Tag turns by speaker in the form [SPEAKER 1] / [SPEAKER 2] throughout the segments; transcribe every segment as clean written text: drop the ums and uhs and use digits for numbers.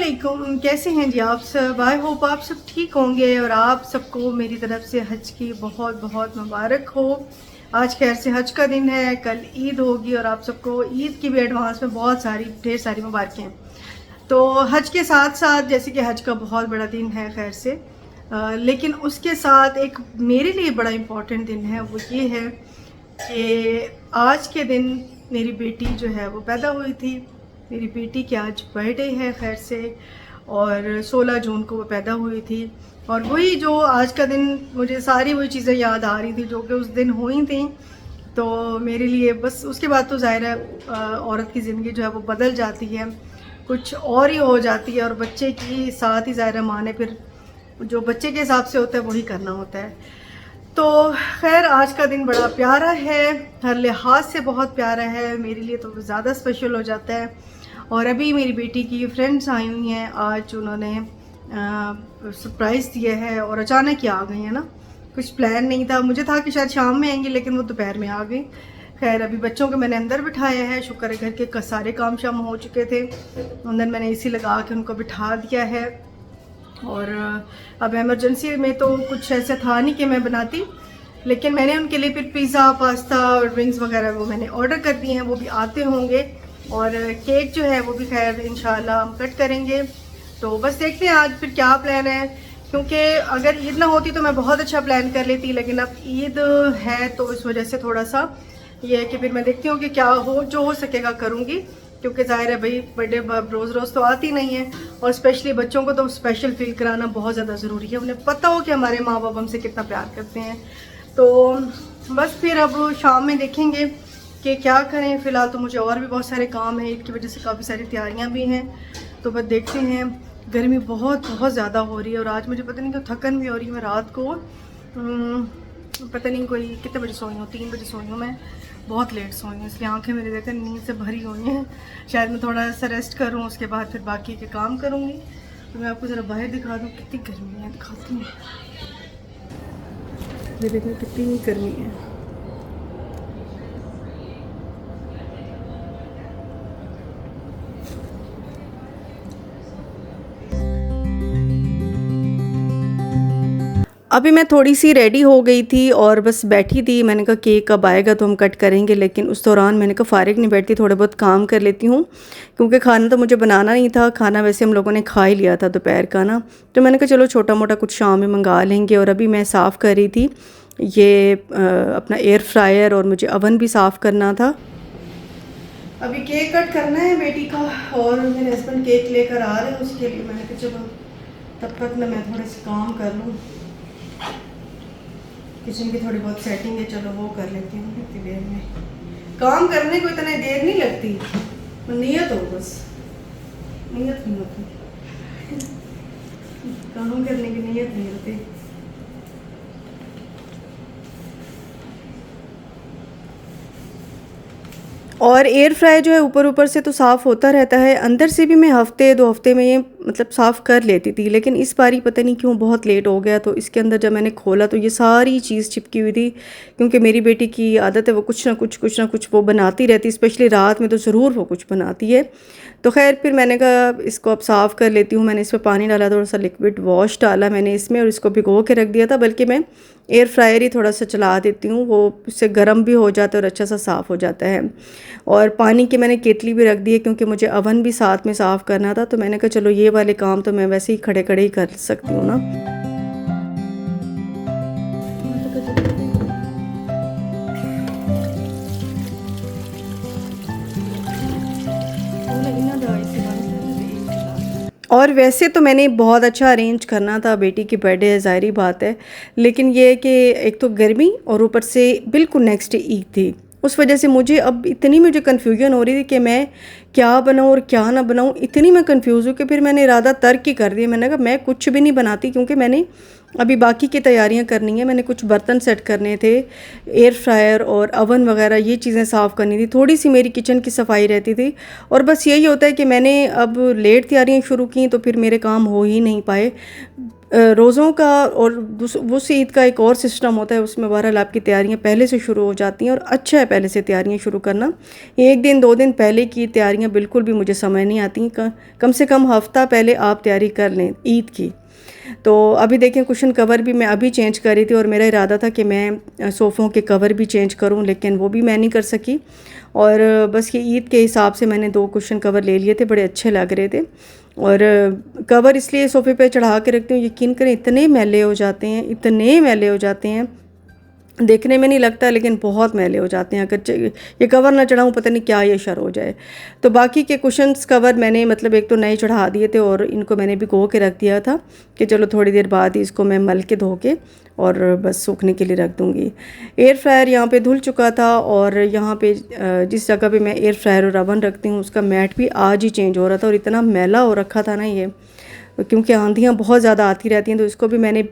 [SPEAKER 1] वालेकुम, कैसे हैं जी आप सब। आई होप आप सब ठीक होंगे और आप सबको मेरी तरफ से हज की बहुत बहुत मुबारक हो। आज खैर से हज का दिन है, कल ईद होगी और आप सबको ईद की भी एडवांस में बहुत सारी ढेर सारी मुबारकें। तो हज के साथ साथ जैसे कि हज का बहुत बड़ा दिन है खैर से, लेकिन उसके साथ एक मेरे लिए बड़ा इम्पॉर्टेंट दिन है, वो ये है कि आज के दिन मेरी बेटी जो है वो पैदा हुई थी। मेरी बेटी की आज बर्थडे है खैर से, और 16 जून को वो पैदा हुई थी। और वही जो आज का दिन, मुझे सारी वही चीज़ें याद आ रही थी जो कि उस दिन हुई थी। तो मेरे लिए बस उसके बाद तो ज़ाहिर है औरत की ज़िंदगी जो है वो बदल जाती है, कुछ और ही हो जाती है। और बच्चे की साथ ही ज़ाहिर है माँ ने फिर जो बच्चे के हिसाब से होता है वही करना होता है। तो खैर आज का दिन बड़ा प्यारा है, हर लिहाज से बहुत प्यारा है, मेरे लिए तो ज़्यादा स्पेशल हो जाता है। और अभी मेरी बेटी की फ्रेंड्स आई हुई हैं, आज उन्होंने सरप्राइज़ दिया है और अचानक ही आ गई है ना, कुछ प्लान नहीं था। मुझे था कि शायद शाम में आएंगी, लेकिन वो दोपहर में आ गई। खैर अभी बच्चों को मैंने अंदर बिठाया है, शुक्र है घर के सारे काम शाम हो चुके थे। अंदर मैंने एसी लगा के उनको बिठा दिया है। और अब इमरजेंसी में तो कुछ ऐसा था नहीं कि मैं बनाती, लेकिन मैंने उनके लिए फिर पिज़्ज़ा, पास्ता और ड्रिंक्स वगैरह वो मैंने ऑर्डर कर दिए हैं, वो भी आते होंगे। और केक जो है वो भी खैर इंशाल्लाह हम कट करेंगे। तो बस देखते हैं आज फिर क्या प्लान है, क्योंकि अगर ईद ना होती तो मैं बहुत अच्छा प्लान कर लेती, लेकिन अब ईद है तो इस वजह से थोड़ा सा ये है कि फिर मैं देखती हूँ कि क्या हो, जो हो सकेगा करूँगी। क्योंकि ज़ाहिर है भाई बर्थडे रोज़ रोज़ तो आती नहीं है, और स्पेशली बच्चों को तो स्पेशल फील कराना बहुत ज़्यादा ज़रूरी है, उन्हें पता हो कि हमारे माँ बाप हमसे कितना प्यार करते हैं। तो बस फिर अब शाम में देखेंगे कि क्या करें। फ़िलहाल तो मुझे और भी बहुत सारे काम हैं, ईद की वजह से काफ़ी सारी तैयारियाँ भी हैं। तो बस देखते हैं, गर्मी बहुत बहुत ज़्यादा हो रही है और आज मुझे पता नहीं क्यों थकन भी हो रही है। मैं रात को पता नहीं कोई कितने बजे सोई हूँ, 3 बजे सोई हूँ मैं, बहुत लेट सोई हूँ, इसलिए आंखें मेरी देखकर नींद से भरी हुई हैं। शायद मैं थोड़ा सा रेस्ट करूँ, उसके बाद फिर बाकी के काम करूँगी। तो मैं आपको ज़रा बाहर दिखा दूँ कितनी गर्मी है, दिखाती हूँ। ये देखो कितनी गर्मी है। अभी मैं थोड़ी सी रेडी हो गई थी और बस बैठी थी। मैंने कहा केक कब आएगा तो हम कट करेंगे, लेकिन उस दौरान मैंने कहा फ़ारिग नहीं बैठती, थोड़े बहुत काम कर लेती हूँ, क्योंकि खाना तो मुझे बनाना नहीं था। खाना वैसे हम लोगों ने खा ही लिया था दोपहर का ना, तो मैंने कहा चलो छोटा मोटा कुछ शाम में मंगा लेंगे। और अभी मैं साफ़ कर रही थी ये अपना एयर फ्रायर, और मुझे अवन भी साफ़ करना था। अभी केक कट करना है बेटी का, और मेरे हस्बैंड केक लेकर आ रहे हैं, उसके लिए मैंने कहा चलो तब तक ना मैं थोड़े से काम कर लूँ। किचन की थोड़ी बहुत सेटिंग है, चलो वो कर लेती हूँ। इतनी देर में काम करने को इतनी देर नहीं लगती, नियत हो, बस नियत नहीं होती, काम करने की नियत नहीं होती। और एयर फ्राई जो है ऊपर ऊपर से तो साफ़ होता रहता है, अंदर से भी मैं हफ़्ते 2 हफ़्ते में ये मतलब साफ़ कर लेती थी, लेकिन इस बारी पता नहीं क्यों बहुत लेट हो गया। तो इसके अंदर जब मैंने खोला तो ये सारी चीज़ चिपकी हुई थी, क्योंकि मेरी बेटी की आदत है वो कुछ ना कुछ वो बनाती रहती, स्पेशली रात में तो ज़रूर वो कुछ बनाती है। तो खैर फिर मैंने कहा इसको अब साफ़ कर लेती हूँ। मैंने इसमें पानी डाला, थोड़ा सा लिक्विड वॉश डाला मैंने इसमें, और इसको भिगो के रख दिया था। बल्कि मैं एयर फ्रायर ही थोड़ा सा चला देती हूँ, वो उससे गर्म भी हो जाता है और अच्छा सा साफ़ हो जाता है। और पानी की मैंने केतली भी रख दी है, क्योंकि मुझे अवन भी साथ में साफ़ करना था। तो मैंने कहा चलो ये वाले काम तो मैं वैसे ही खड़े खड़े ही कर सकती हूँ ना। और वैसे तो मैंने बहुत अच्छा अरेंज करना था, बेटी की बर्थडे है ज़ाहिरी बात है, लेकिन ये है कि एक तो गर्मी और ऊपर से बिल्कुल नेक्स्ट डे ईद थी, उस वजह से मुझे अब इतनी मुझे कन्फ्यूजन हो रही थी कि मैं क्या बनाऊँ और क्या ना बनाऊँ। इतनी मैं कंफ्यूज हूँ कि फिर मैंने इरादा तर्क ही कर दिया। मैंने कहा मैं कुछ भी नहीं बनाती, क्योंकि मैंने अभी बाकी की तैयारियां करनी है। मैंने कुछ बर्तन सेट करने थे, एयर फ्रायर और अवन वगैरह ये चीज़ें साफ़ करनी थी, थोड़ी सी मेरी किचन की सफाई रहती थी। और बस यही होता है कि मैंने अब लेट तैयारियां शुरू की तो फिर मेरे काम हो ही नहीं पाए। रोज़ों का और उस ईद का एक और सिस्टम होता है, उसमें बहरहाल आपकी तैयारियां पहले से शुरू हो जाती हैं और अच्छा है पहले से तैयारियां शुरू करना। एक दिन 2 दिन पहले की तैयारियां बिल्कुल भी मुझे समझ नहीं आती। कम से कम हफ़्ता पहले आप तैयारी कर लें ईद की। तो अभी देखें कुशन कवर भी मैं अभी चेंज कर रही थी और मेरा इरादा था कि मैं सोफ़ों के कवर भी चेंज करूं, लेकिन वो भी मैं नहीं कर सकी। और बस ये ईद के हिसाब से मैंने 2 कुशन कवर ले लिए थे, बड़े अच्छे लग रहे थे। और कवर इसलिए सोफ़े पे चढ़ा के रखती हूँ, यकीन करें इतने मैले हो जाते हैं, इतने मैले हो जाते हैं, देखने में नहीं लगता लेकिन बहुत मैले हो जाते हैं। अगर ये कवर ना चढ़ाऊँ पता नहीं क्या ये शर हो जाए। तो बाकी के कुशन्स कवर मैंने मतलब एक तो नए चढ़ा दिए थे और इनको मैंने भिगो के रख दिया था कि चलो थोड़ी देर बाद ही इसको मैं मल के धो के और बस सूखने के लिए रख दूँगी। एयर फ्रायर यहाँ पे धुल चुका था और यहाँ पे जिस जगह पे मैं एयर फ्रायर और अवन रखती हूँ उसका मैट भी आज ही चेंज हो रहा था और इतना मैला हो रखा था ना ये, क्योंकि आंधियाँ बहुत ज़्यादा आती रहती हैं। तो इसको भी मैंने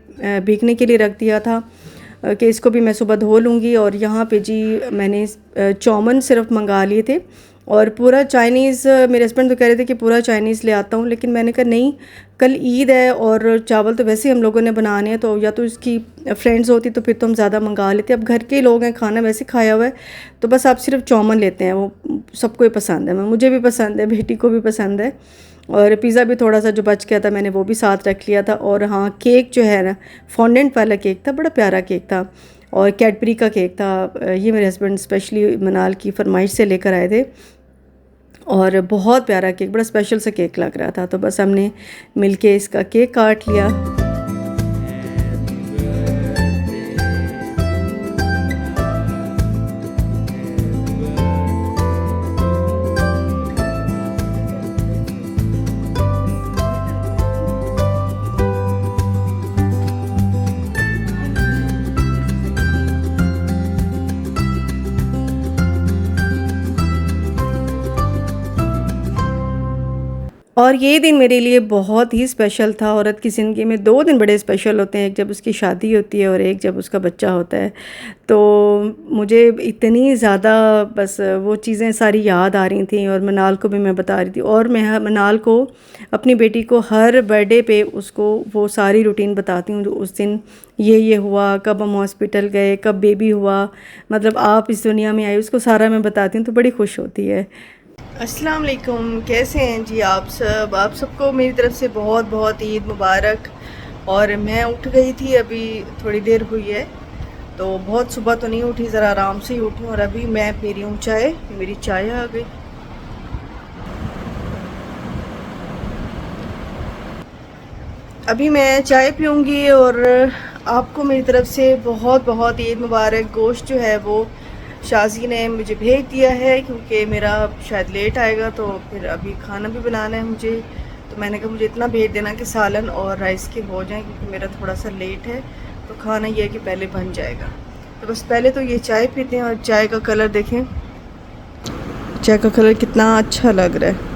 [SPEAKER 1] भीगने के लिए रख दिया था कि इसको भी मैं सुबह धो लूँगी। और यहाँ पे जी मैंने चौमन सिर्फ मंगा लिए थे और पूरा चाइनीज़, मेरे हस्बैंड तो कह रहे थे कि पूरा चाइनीज़ ले आता हूँ, लेकिन मैंने कहा नहीं, कल ईद है और चावल तो वैसे ही हम लोगों ने बनाने हैं, तो या तो इसकी फ्रेंड्स होती तो फिर तो हम ज़्यादा मंगा लेते। अब घर के लोग हैं, खाना वैसे खाया हुआ है, तो बस आप सिर्फ चौमन लेते हैं, वो सबको ही पसंद है, मुझे भी पसंद है, बेटी को भी पसंद है। और पिज़्ज़ा भी थोड़ा सा जो बच गया था मैंने वो भी साथ रख लिया था। और हाँ, केक जो है ना, फॉन्डेंट वाला केक था, बड़ा प्यारा केक था और कैडबरी का केक था। ये मेरे हस्बैंड स्पेशली मनाल की फरमाइश से लेकर आए थे और बहुत प्यारा केक, बड़ा स्पेशल सा केक लग रहा था। तो बस हमने मिलके इसका केक काट लिया। और ये दिन मेरे लिए बहुत ही स्पेशल था। औरत की ज़िंदगी में 2 दिन बड़े स्पेशल होते हैं, एक जब उसकी शादी होती है और एक जब उसका बच्चा होता है। तो मुझे इतनी ज़्यादा बस वो चीज़ें सारी याद आ रही थी और मनाल को भी मैं बता रही थी। और मैं मनाल को, अपनी बेटी को, हर बर्थडे पे उसको वो सारी रूटीन बताती हूँ, जो उस दिन ये हुआ, कब हम हॉस्पिटल गए, कब बेबी हुआ, मतलब आप इस दुनिया में आई, उसको सारा मैं बताती हूँ, तो बड़ी खुश होती है। अस्सलाम वालेकुम, कैसे हैं जी आप सब? आप सबको मेरी तरफ से बहुत बहुत ईद मुबारक। और मैं उठ गई थी, अभी थोड़ी देर हुई है, तो बहुत सुबह तो नहीं उठी, ज़रा आराम से ही उठी। और अभी मैं पी रही हूँ चाय, मेरी चाय आ गई। अभी मैं चाय पीऊँगी और आपको मेरी तरफ से बहुत बहुत ईद मुबारक। गोश्त जो है वो शाजी ने मुझे भेज दिया है, क्योंकि मेरा शायद लेट आएगा, तो फिर अभी खाना भी बनाना है मुझे। तो मैंने कहा मुझे इतना भेज देना कि सालन और राइस के हो जाएं, क्योंकि मेरा थोड़ा सा लेट है, तो खाना ये है कि पहले बन जाएगा। तो बस पहले तो ये चाय पीते हैं। और चाय का कलर देखें, चाय का कलर कितना अच्छा लग रहा है।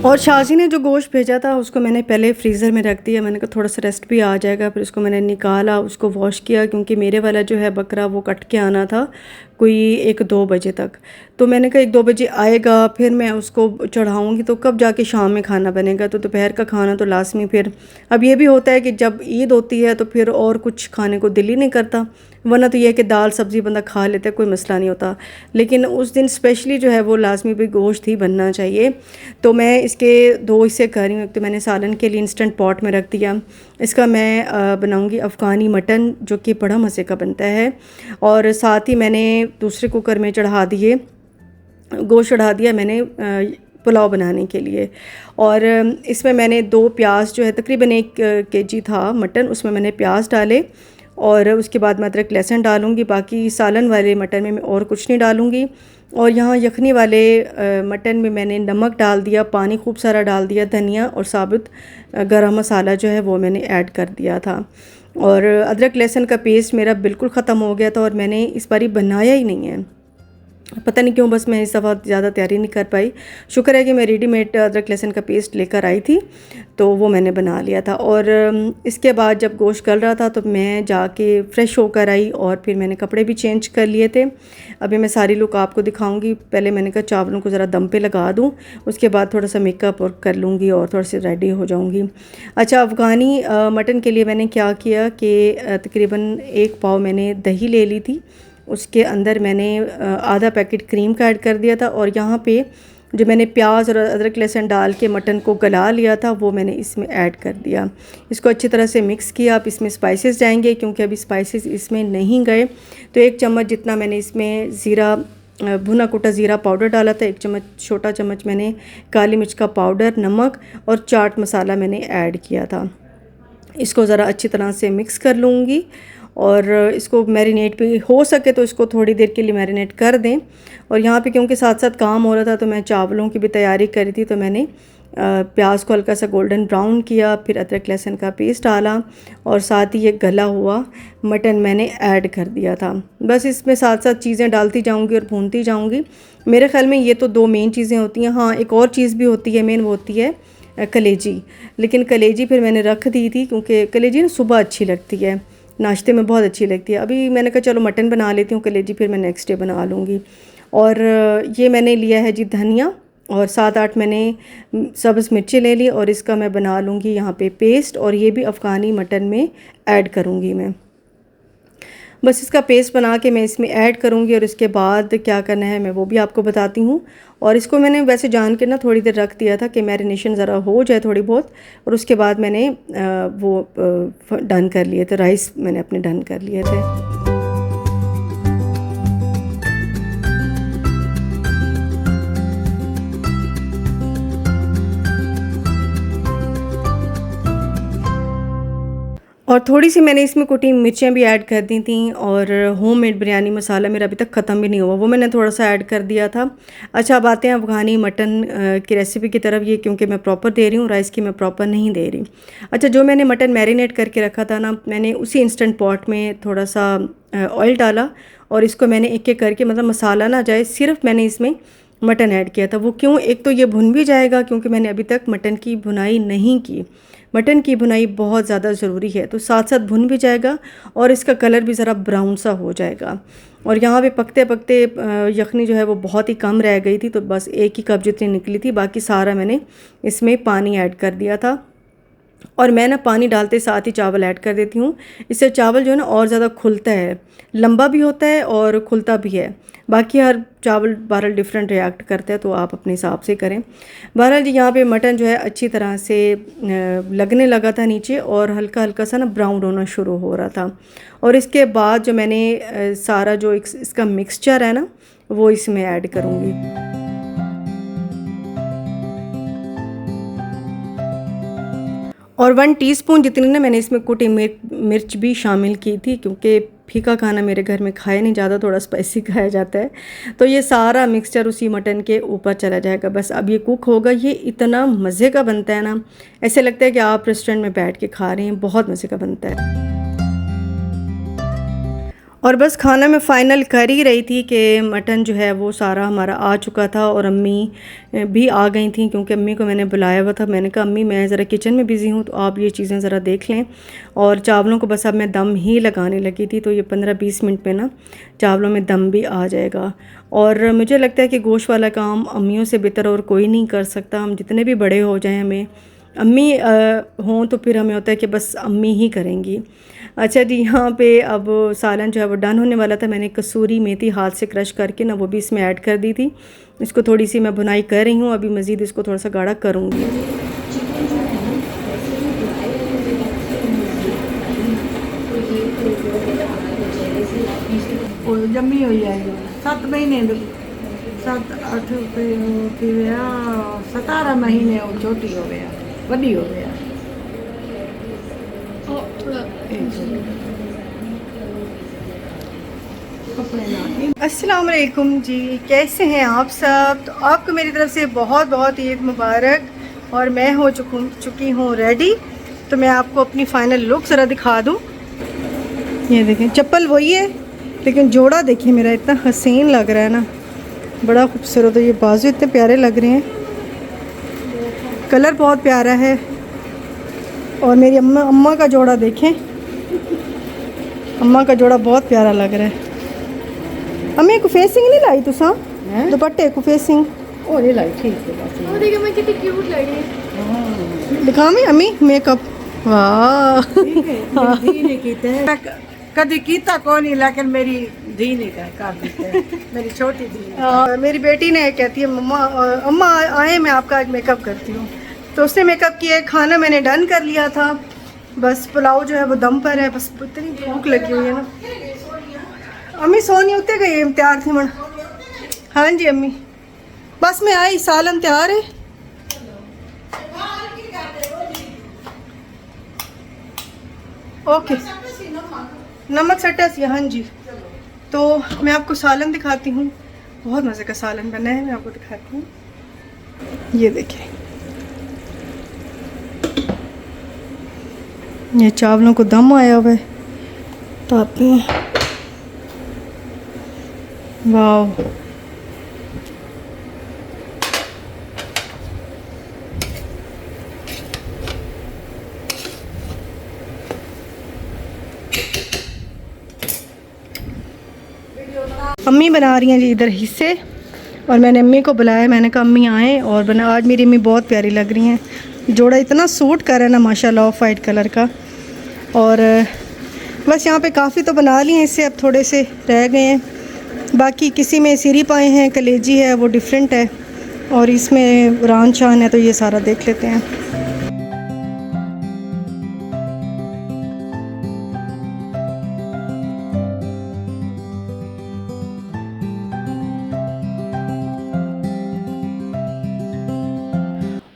[SPEAKER 1] और शाजी ने जो गोश्त भेजा था उसको मैंने पहले फ्रीज़र में रख दिया। मैंने कहा थोड़ा सा रेस्ट भी आ जाएगा। फिर उसको मैंने निकाला, उसको वॉश किया, क्योंकि मेरे वाला जो है बकरा वो कट के आना था कोई 1-2 बजे तक। तो मैंने कहा 1-2 बजे आएगा, फिर मैं उसको चढ़ाऊँगी, तो कब जाके शाम में खाना बनेगा। तो दोपहर का खाना तो लाजमी। फिर अब ये भी होता है कि जब ईद होती है तो फिर और कुछ खाने को दिल ही नहीं करता, वरना तो यह है कि दाल सब्ज़ी बंदा खा लेता है, कोई मसला नहीं होता। लेकिन उस दिन स्पेशली जो है वो लाजमी भी गोश्त ही बनना चाहिए। तो मैं इसके 2 हिस्से कर रही हूँ। एक तो मैंने सालन के लिए इंस्टेंट पॉट में रख दिया, इसका मैं बनाऊँगी अफ़गानी मटन, जो कि बड़ा मज़े का बनता है। और साथ ही मैंने दूसरे कुकर में चढ़ा दिए, गोश्त चढ़ा दिया मैंने पुलाव बनाने के लिए। और इसमें मैंने 2 प्याज जो है, तकरीबन 1 केजी था मटन, उसमें मैंने प्याज डाले और उसके बाद मैं अदरक लहसुन डालूँगी। बाकी सालन वाले मटन में मैं और कुछ नहीं डालूँगी। और यहाँ यखनी वाले मटन में मैंने नमक डाल दिया, पानी खूब सारा डाल दिया, धनिया और साबुत गरम मसाला जो है वो मैंने ऐड कर दिया था। और अदरक लहसुन का पेस्ट मेरा बिल्कुल ख़त्म हो गया था और मैंने इस बारी बनाया ही नहीं है। पता नहीं क्यों बस मैं इस दफ़ा ज़्यादा तैयारी नहीं कर पाई। शुक्र है कि मैं रेडीमेड अदरक लहसुन का पेस्ट लेकर आई थी, तो वो मैंने बना लिया था। और इसके बाद जब गोश्त गल रहा था तो मैं जाके फ़्रेश होकर आई और फिर मैंने कपड़े भी चेंज कर लिए थे। अभी मैं सारी लुक आपको दिखाऊंगी। पहले मैंने कहा चावलों को ज़रा दम पे लगा दूं, उसके बाद थोड़ा सा मेकअप और कर लूँगी और थोड़ा सी रेडी हो जाऊँगी। अच्छा, अफ़गानी मटन के लिए मैंने क्या किया कि तकरीबन 1 पाव मैंने दही ले ली थी, उसके अंदर मैंने आधा पैकेट क्रीम का ऐड कर दिया था और यहाँ पे जो मैंने प्याज और अदरक लहसुन डाल के मटन को गला लिया था वो मैंने इसमें ऐड कर दिया। इसको अच्छी तरह से मिक्स किया। अब इसमें स्पाइसेस जाएंगे क्योंकि अभी स्पाइसेस इसमें नहीं गए, तो 1 चम्मच जितना मैंने इसमें ज़ीरा भुना कुटा ज़ीरा पाउडर डाला था, 1 चम्मच छोटा चम्मच मैंने काली मिर्च का पाउडर, नमक और चाट मसाला मैंने ऐड किया था। इसको ज़रा अच्छी तरह से मिक्स कर लूँगी और इसको मैरिनेट भी हो सके तो इसको थोड़ी देर के लिए मैरिनेट कर दें। और यहाँ पे क्योंकि साथ साथ काम हो रहा था तो मैं चावलों की भी तैयारी करी थी, तो मैंने प्याज को हल्का सा गोल्डन ब्राउन किया, फिर अदरक लहसुन का पेस्ट डाला और साथ ही ये गला हुआ मटन मैंने ऐड कर दिया था। बस इसमें साथ साथ चीज़ें डालती जाऊँगी और भूनती जाऊँगी। मेरे ख्याल में ये तो 2 मेन चीज़ें होती हैं। हाँ, एक और चीज़ भी होती है मेन, वो होती है कलेजी। लेकिन कलेजी फिर मैंने रख दी थी क्योंकि कलेजी ना सुबह अच्छी लगती है, नाश्ते में बहुत अच्छी लगती है। अभी मैंने कहा चलो मटन बना लेती हूँ, कलेजी फिर मैं नेक्स्ट डे बना लूँगी। और ये मैंने लिया है जी धनिया और 7-8 मैंने सब्ज़ मिर्ची ले ली और इसका मैं बना लूँगी यहाँ पे पेस्ट, और ये भी अफ़गानी मटन में ऐड करूँगी मैं। बस इसका पेस्ट बना के मैं इसमें ऐड करूँगी और इसके बाद क्या करना है मैं वो भी आपको बताती हूँ। और इसको मैंने वैसे जान के ना थोड़ी देर रख दिया था कि मैरिनेशन ज़रा हो जाए थोड़ी बहुत, और उसके बाद मैंने वो डन कर लिए थे, राइस मैंने अपने डन कर लिए थे। और थोड़ी सी मैंने इसमें कुटी मिर्चें भी ऐड कर दी थी और होममेड बिरयानी मसाला मेरा अभी तक ख़त्म भी नहीं हुआ, वो मैंने थोड़ा सा ऐड कर दिया था। अच्छा, अब आते हैं अफ़गानी मटन की रेसिपी की तरफ। ये क्योंकि मैं प्रॉपर दे रही हूँ, राइस की मैं प्रॉपर नहीं दे रही। अच्छा, जो मैंने मटन मैरिनेट करके रखा था ना, मैंने उसी इंस्टेंट पॉट में थोड़ा सा ऑयल डाला और इसको मैंने एक एक करके, मतलब मसाला ना जाए, सिर्फ मैंने इसमें मटन ऐड किया था। वो क्यों, एक तो ये भुन भी जाएगा क्योंकि मैंने अभी तक मटन की भुनाई नहीं की। मटन की भुनाई बहुत ज़्यादा ज़रूरी है, तो साथ साथ भुन भी जाएगा और इसका कलर भी ज़रा ब्राउन सा हो जाएगा। और यहाँ पे पकते पकते यखनी जो है वो बहुत ही कम रह गई थी, तो बस 1 ही कप जितनी निकली थी, बाकी सारा मैंने इसमें पानी ऐड कर दिया था। और मैं ना पानी डालते साथ ही चावल ऐड कर देती हूँ, इससे चावल जो है ना और ज़्यादा खुलता है, लंबा भी होता है और खुलता भी है। बाकी हर चावल बहरहाल डिफरेंट रिएक्ट करते हैं, तो आप अपने हिसाब से करें। बहरहाल जी यहाँ पे मटन जो है अच्छी तरह से लगने लगा था नीचे और हल्का हल्का सा ना ब्राउन होना शुरू हो रहा था। और इसके बाद जो मैंने सारा जो इसका मिक्सचर है ना वो इसमें ऐड करूँगी। और 1 टीस्पून जितनी ना मैंने इसमें कुटी मिर्च भी शामिल की थी, क्योंकि फीका खाना मेरे घर में खाया नहीं ज़्यादा, थोड़ा स्पाइसी खाया जाता है। तो ये सारा मिक्सचर उसी मटन के ऊपर चला जाएगा। बस अब ये कुक होगा। ये इतना मज़े का बनता है ना, ऐसे लगता है कि आप रेस्टोरेंट में बैठ के खा रहे हैं, बहुत मज़े का बनता है। और बस खाना में फ़ाइनल कर ही रही थी कि मटन जो है वो सारा हमारा आ चुका था और अम्मी भी आ गई थी, क्योंकि अम्मी को मैंने बुलाया हुआ था। मैंने कहा अम्मी मैं ज़रा किचन में बिज़ी हूँ, तो आप ये चीज़ें ज़रा देख लें। और चावलों को बस अब मैं दम ही लगाने लगी थी, तो ये 15-20 मिनट में ना चावलों में दम भी आ जाएगा। और मुझे लगता है कि गोश्त वाला काम अम्मियों से बेहतर और कोई नहीं कर सकता। हम जितने भी बड़े हो जाएं, हमें अम्मी हों तो फिर हमें होता है कि बस अम्मी ही करेंगी। अच्छा जी, यहाँ पे अब सालन जो है वो डन होने वाला था। मैंने कसूरी मेथी हाथ से क्रश करके ना वो भी इसमें ऐड कर दी थी। इसको थोड़ी सी मैं भुनाई कर रही हूँ, अभी मज़ीद इसको थोड़ा सा गाढ़ा करूँगी।
[SPEAKER 2] जम्मी हो जाएगी 7 महीने 7-8 फिर 17 महीने वो छोटी हो गया, बड़ी हो गया।
[SPEAKER 1] अस्सलाम वालेकुम जी, कैसे हैं आप सब? तो आपको मेरी तरफ से बहुत बहुत ईद मुबारक। और मैं हो चुकी हूँ रेडी। तो मैं आपको अपनी फ़ाइनल लुक ज़रा दिखा दूँ। ये देखें, चप्पल वही है लेकिन जोड़ा देखिए मेरा इतना हसीन लग रहा है ना। बड़ा खूबसूरत है। ये बाजू इतने प्यारे लग रहे हैं, कलर बहुत प्यारा है। और मेरी अम्मा का जोड़ा देखें, अम्मा का जोड़ा बहुत प्यारा लग रहा है। अम्मी को फेसिंग नहीं लाई तुसा दुपट्टे को फेसिंग
[SPEAKER 2] ओ नहीं लाई ठीक है बस
[SPEAKER 1] और देखो मैं कितनी क्यूट लग रही है। दिखा मैं अम्मी मेकअप, वाह
[SPEAKER 2] ठीक है मेरी धी ने कीता है कभी कीता को नहीं लेकिन मेरी धी ने कर दिया मेरी छोटी धी
[SPEAKER 1] मेरी बेटी ने कहती है मम्मा अम्मा आए मैं आपका आज मेकअप करती हूँ। तो उसने मेकअप किया, खाना मैंने डन कर लिया था, बस पुलाव जो है वो दम पर है। बस इतनी भूख लगी हुई है ना। अम्मी सोनी उतने गई तैयार थी मन। हाँ जी अम्मी बस मैं आई, सालन तैयार है। ओके नमक सट्टा सी, हाँ जी। तो मैं आपको सालन दिखाती हूँ, बहुत मज़े का सालन बना है, मैं आपको दिखाती हूँ। ये देखिए, ये चावलों को दम आया हुआ है, तापते हैं। वाह अम्मी बना रही हैं जी इधर हिस्से, और मैंने अम्मी को बुलाया। मैंने कहा अम्मी आए और बना। आज मेरी अम्मी बहुत प्यारी लग रही हैं, जोड़ा इतना सूट कर है ना माशाल्लाह, ऑफ वाइट कलर का। और बस यहाँ पे काफ़ी तो बना लिए हैं, इससे अब थोड़े से रह गए हैं। बाकी किसी में सिरी पाए हैं, कलेजी है वो डिफरेंट है, और इसमें रान शान है, तो ये सारा देख लेते हैं।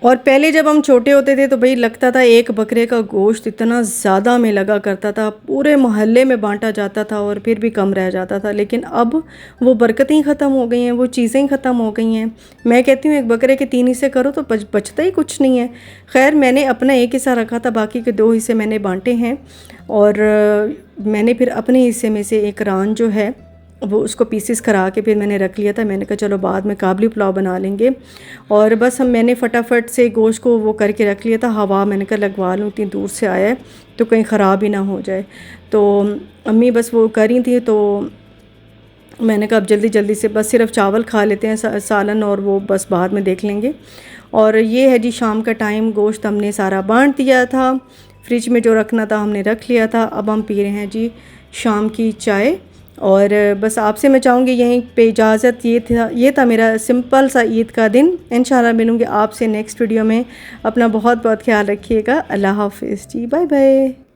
[SPEAKER 1] और पहले जब हम छोटे होते थे तो भाई लगता था एक बकरे का गोश्त इतना ज़्यादा में लगा करता था, पूरे मोहल्ले में बांटा जाता था और फिर भी कम रह जाता था। लेकिन अब वो बरकतें ही ख़त्म हो गई हैं, वो चीज़ें ही ख़त्म हो गई हैं। मैं कहती हूँ एक बकरे के 3 हिस्से करो तो बचता ही कुछ नहीं है। खैर मैंने अपना एक हिस्सा रखा था, बाकी के 2 हिस्से मैंने बांटे हैं। और मैंने फिर अपने हिस्से में से एक रान जो है वो उसको पीसेस करा के फिर मैंने रख लिया था। मैंने कहा चलो बाद में काबली पुलाव बना लेंगे। और बस मैंने फटाफट से गोश्त को वो करके रख लिया था। हवा मैंने कहा लगवा लूँ, इतनी दूर से आया है तो कहीं ख़राब ही ना हो जाए। तो अम्मी बस वो कर रही थी, तो मैंने कहा अब जल्दी जल्दी से बस सिर्फ चावल खा लेते हैं, सालन और वो बस बाद में देख लेंगे। और ये है जी शाम का टाइम, गोश्त हमने सारा बांट दिया था, फ्रिज में जो रखना था हमने रख लिया था। अब हम पी रहे हैं जी शाम की चाय। और बस आपसे मैं चाहूँगी यहीं पे इजाज़त। ये था मेरा सिंपल सा ईद का दिन। इंशाल्लाह मिलूँगी आपसे नेक्स्ट वीडियो में। अपना बहुत बहुत ख्याल रखिएगा। अल्लाह हाफ़िज़ जी, बाय बाय।